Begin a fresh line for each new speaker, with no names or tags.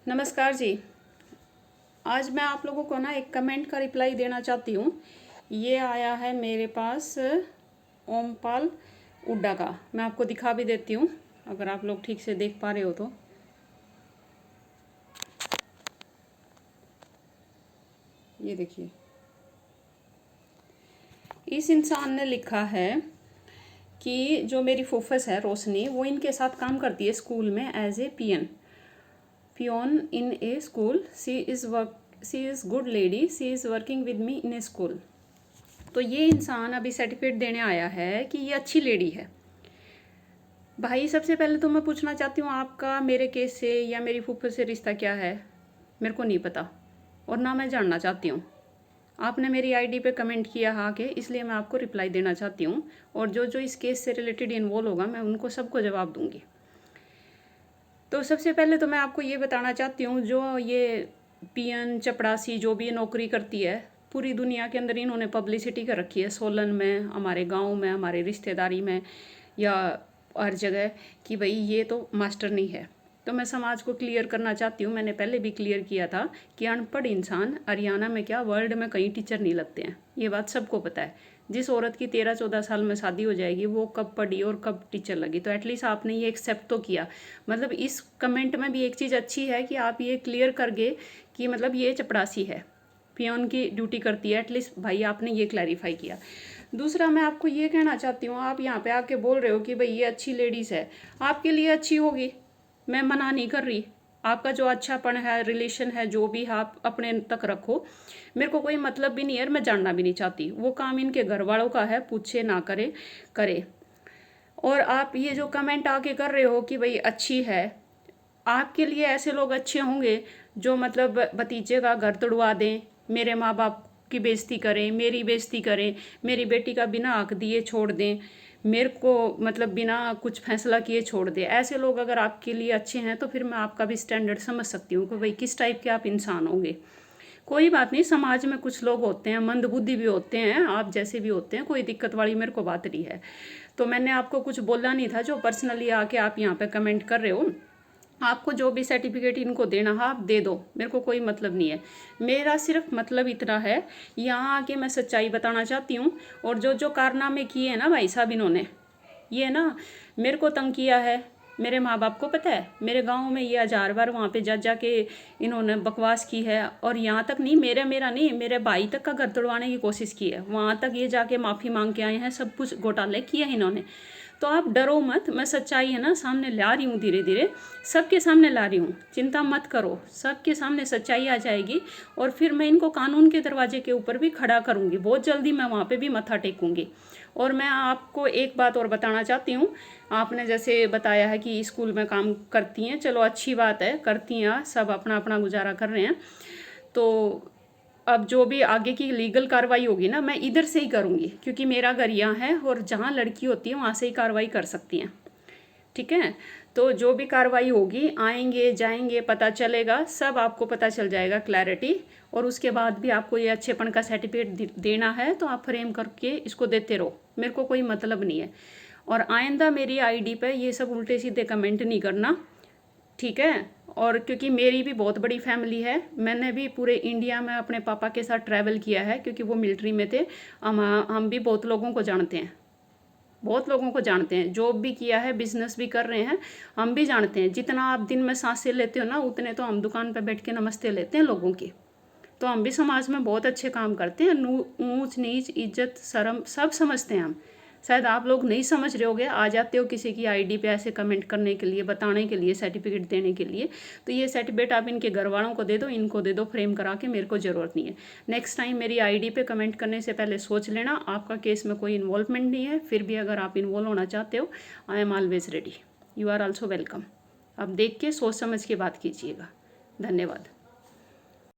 नमस्कार जी। आज मैं आप लोगों को ना एक कमेंट का रिप्लाई देना चाहती हूँ। ये आया है मेरे पास ओमपाल उड्डा का। मैं आपको दिखा भी देती हूँ अगर आप लोग ठीक से देख पा रहे हो तो। ये देखिए, इस इंसान ने लिखा है कि जो मेरी फूफस है रोशनी, वो इनके साथ काम करती है स्कूल में as a peon in a school. She is good lady, she is working with me in a school. तो ये इंसान अभी सर्टिफिकेट देने आया है कि ये अच्छी लेडी है। भाई सबसे पहले तो मैं पूछना चाहती हूँ, आपका मेरे केस से या मेरी फूफे से रिश्ता क्या है? मेरे को नहीं पता और ना मैं जानना चाहती हूँ। आपने मेरी आईडी पे कमेंट किया हाँ के, इसलिए मैं आपको रिप्लाई देना चाहती हूँ। और जो जो इस केस से रिलेटेड इन्वॉल्व होगा मैं उनको सबको जवाब दूंगी। तो सबसे पहले तो मैं आपको ये बताना चाहती हूँ, जो ये पियन चपड़ासी जो भी नौकरी करती है, पूरी दुनिया के अंदर इन्होंने पब्लिसिटी कर रखी है, सोलन में, हमारे गांव में, हमारे रिश्तेदारी में या हर जगह, कि भाई ये तो मास्टर नहीं है। तो मैं समाज को क्लियर करना चाहती हूँ, मैंने पहले भी क्लियर किया था कि अनपढ़ इंसान हरियाणा में क्या वर्ल्ड में कहीं टीचर नहीं लगते हैं। ये बात सबको पता है। जिस औरत की 13-14 साल में शादी हो जाएगी वो कब पढ़ी और कब टीचर लगी? तो एटलीस्ट आपने ये एक्सेप्ट तो किया। मतलब इस कमेंट में भी एक चीज़ अच्छी है कि आप ये क्लियर कर गए कि मतलब ये चपड़ासी है, पियोन की ड्यूटी करती है। एटलीस्ट भाई आपने ये क्लैरिफाई किया। दूसरा मैं आपको ये कहना चाहती हूँ, आप यहाँ पे आके बोल रहे हो कि भाई ये अच्छी लेडीज़ है, आपके लिए अच्छी होगी, मैं मना नहीं कर रही। आपका जो अच्छापन है, रिलेशन है, जो भी है आप अपने तक रखो, मेरे को कोई मतलब भी नहीं है, मैं जानना भी नहीं चाहती। वो काम इनके घर वालों का है, पूछे ना करे करे। और आप ये जो कमेंट आके कर रहे हो कि भाई अच्छी है, आपके लिए ऐसे लोग अच्छे होंगे जो मतलब भतीजे का घर तोड़वा दें, मेरे माँ बाप की बेइज्जती करें, मेरी बेइज्जती करें, मेरी बेटी का बिना हक दिए छोड़ दें, मेरे को मतलब बिना कुछ फैसला किए छोड़ दे। ऐसे लोग अगर आपके लिए अच्छे हैं तो फिर मैं आपका भी स्टैंडर्ड समझ सकती हूँ कि भाई किस टाइप के आप इंसान होंगे। कोई बात नहीं, समाज में कुछ लोग होते हैं, मंदबुद्धि भी होते हैं, आप जैसे भी होते हैं, कोई दिक्कत वाली मेरे को बात नहीं है। तो मैंने आपको कुछ बोला नहीं था। जो पर्सनली आके आप यहाँ पे कमेंट कर रहे हो, आपको जो भी सर्टिफिकेट इनको देना है आप दे दो, मेरे को कोई मतलब नहीं है। मेरा सिर्फ मतलब इतना है, यहाँ आके मैं सच्चाई बताना चाहती हूँ। और जो जो कारनामे किए हैं ना भाई साहब इन्होंने, ये ना मेरे को तंग किया है, मेरे माँ बाप को पता है, मेरे गांव में ये 1000 बार वहाँ पे जा के इन्होंने बकवास की है। और यहाँ तक नहीं, मेरा नहीं, मेरे भाई तक का घर तोड़वाने की कोशिश की है। वहाँ तक ये जाके माफ़ी मांग के आए हैं, सब कुछ घोटाले किए हैं इन्होंने। तो आप डरो मत, मैं सच्चाई है ना सामने ला रही हूँ, धीरे धीरे सबके सामने ला रही हूँ, चिंता मत करो, सबके सामने सच्चाई आ जाएगी। और फिर मैं इनको कानून के दरवाजे के ऊपर भी खड़ा करूँगी, बहुत जल्दी मैं वहाँ पे भी मत्था टेकूँगी। और मैं आपको एक बात और बताना चाहती हूँ, आपने जैसे बताया है कि स्कूल में काम करती हैं, चलो अच्छी बात है, करती हैं, सब अपना अपना गुजारा कर रहे हैं। तो अब जो भी आगे की लीगल कार्रवाई होगी ना, मैं इधर से ही करूँगी, क्योंकि मेरा घर यहाँ है और जहाँ लड़की होती है वहाँ से ही कार्रवाई कर सकती हैं। ठीक है, तो जो भी कार्रवाई होगी, आएंगे जाएंगे पता चलेगा, सब आपको पता चल जाएगा क्लैरिटी। और उसके बाद भी आपको ये अच्छेपन का सर्टिफिकेट देना है तो आप फ्रेम करके इसको देते रहो, मेरे को कोई मतलब नहीं है। और आइंदा मेरी आईडी पे ये सब उल्टे सीधे कमेंट नहीं करना, ठीक है? और क्योंकि मेरी भी बहुत बड़ी फैमिली है, मैंने भी पूरे इंडिया में अपने पापा के साथ ट्रैवल किया है, क्योंकि वो मिलिट्री में थे। हम भी बहुत लोगों को जानते हैं, बहुत लोगों को जानते हैं, जॉब भी किया है, बिजनेस भी कर रहे हैं, हम भी जानते हैं। जितना आप दिन में सांसें लेते हो ना, उतने तो हम दुकान पर बैठ के नमस्ते लेते हैं लोगों की। तो हम भी समाज में बहुत अच्छे काम करते हैं, ऊंच नीच इज्जत शर्म सब समझते हैं हम। शायद आप लोग नहीं समझ रहे होगे, आ जाते हो किसी की आईडी पे ऐसे कमेंट करने के लिए, बताने के लिए, सर्टिफिकेट देने के लिए। तो ये सर्टिफिकेट आप इनके घर वालों को दे दो, इनको दे दो फ्रेम करा के, मेरे को ज़रूरत नहीं है। नेक्स्ट टाइम मेरी आईडी पे कमेंट करने से पहले सोच लेना, आपका केस में कोई इन्वॉल्वमेंट नहीं है। फिर भी अगर आप इन्वॉल्व होना चाहते हो, I am always ready, you are also welcome. आप देख के सोच समझ के बात कीजिएगा। धन्यवाद।